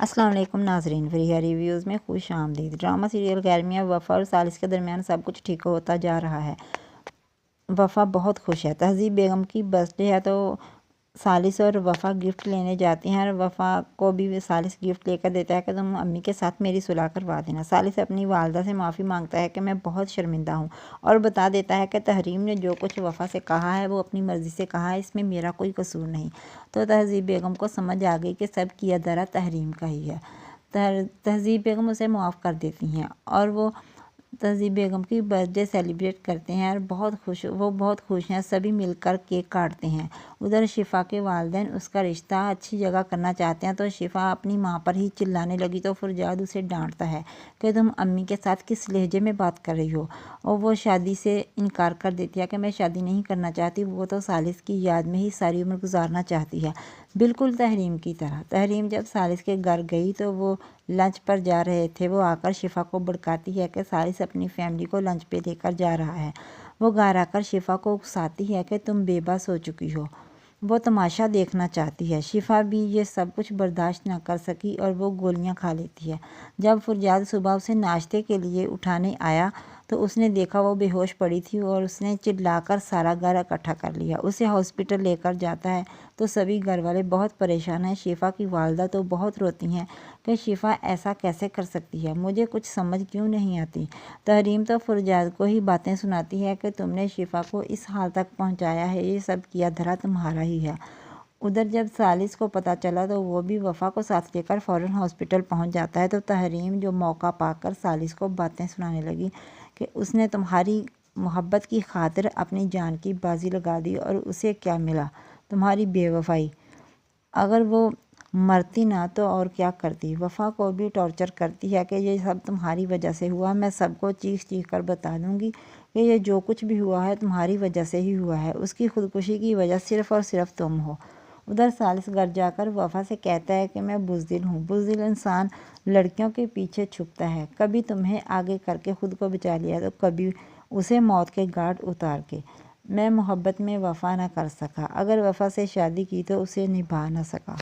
السلام علیکم ناظرین، فریحہ ریویوز میں خوش آمدید۔ ڈرامہ سیریل غیر میاں وفا اور ثالث کے درمیان سب کچھ ٹھیک ہوتا جا رہا ہے۔ وفا بہت خوش ہے۔ تہذیب بیگم کی برتھ ڈے ہے تو ثالث اور وفا گفٹ لینے جاتی ہیں اور وفا کو بھی ثالث گفٹ لے کر دیتا ہے کہ تم امی کے ساتھ میری صلح کروا دینا۔ ثالث اپنی والدہ سے معافی مانگتا ہے کہ میں بہت شرمندہ ہوں اور بتا دیتا ہے کہ تحریم نے جو کچھ وفا سے کہا ہے وہ اپنی مرضی سے کہا ہے، اس میں میرا کوئی قصور نہیں۔ تو تہذیب بیگم کو سمجھ آ گئی کہ سب کیا دھرا تحریم کا ہی ہے۔ تہذیب بیگم اسے معاف کر دیتی ہیں اور وہ تہذیب بیگم کی برتھ ڈے سیلیبریٹ کرتے ہیں اور وہ بہت خوش ہیں۔ سبھی مل کر کیک کاٹتے ہیں۔ ادھر شفا کے والدین اس کا رشتہ اچھی جگہ کرنا چاہتے ہیں تو شفا اپنی ماں پر ہی چلانے لگی تو فرجاد اسے ڈانٹتا ہے کہ تم امی کے ساتھ کس لہجے میں بات کر رہی ہو، اور وہ شادی سے انکار کر دیتی ہے کہ میں شادی نہیں کرنا چاہتی، وہ تو ثالث کی یاد میں ہی ساری عمر گزارنا چاہتی ہے، بالکل تحریم کی طرح۔ تحریم جب ثالث کے گھر گئی تو وہ لنچ پر جا رہے تھے۔ وہ آ کر شفا کو بھڑکاتی ہے کہ ثالث اپنی فیملی کو لنچ پہ لے کر جا رہا ہے۔ وہ گھر آ کر شفا کو اکساتی ہے کہ تم بے بس ہو چکی ہو، وہ تماشا دیکھنا چاہتی ہے۔ شفا بھی یہ سب کچھ برداشت نہ کر سکی اور وہ گولیاں کھا لیتی ہے۔ جب فرجاد صبح اسے ناشتے کے لیے اٹھانے آیا تو اس نے دیکھا وہ بے ہوش پڑی تھی اور اس نے چلا کر سارا گھر اکٹھا کر لیا۔ اسے ہاسپٹل لے کر جاتا ہے تو سبھی گھر والے بہت پریشان ہیں۔ شفا کی والدہ تو بہت روتی ہیں کہ شفا ایسا کیسے کر سکتی ہے، مجھے کچھ سمجھ کیوں نہیں آتی۔ تحریم تو فرجاد کو ہی باتیں سناتی ہے کہ تم نے شفا کو اس حال تک پہنچایا ہے، یہ سب کیا دھرا تمہارا ہی ہے۔ ادھر جب ثالث کو پتہ چلا تو وہ بھی وفا کو ساتھ لے کر فوراً ہاسپٹل پہنچ جاتا ہے تو تحریم جو موقع پا کر ثالث کو باتیں سنانے لگی کہ اس نے تمہاری محبت کی خاطر اپنی جان کی بازی لگا دی اور اسے کیا ملا؟ تمہاری بے وفائی۔ اگر وہ مرتی نہ تو اور کیا کرتی؟ وفا کو بھی ٹارچر کرتی ہے کہ یہ سب تمہاری وجہ سے ہوا، میں سب کو چیخ چیخ کر بتا دوں گی کہ یہ جو کچھ بھی ہوا ہے تمہاری وجہ سے ہی ہوا ہے، اس کی خودکشی کی وجہ صرف اور صرف تم ہو۔ ادھر ثالث گھر جا کر وفا سے کہتا ہے کہ میں بزدل ہوں۔ بزدل انسان لڑکیوں کے پیچھے چھپتا ہے، کبھی تمہیں آگے کر کے خود کو بچا لیا تو کبھی اسے موت کے گھاٹ اتار کے۔ میں محبت میں وفا نہ کر سکا، اگر وفا سے شادی کی تو اسے نبھا نہ سکا۔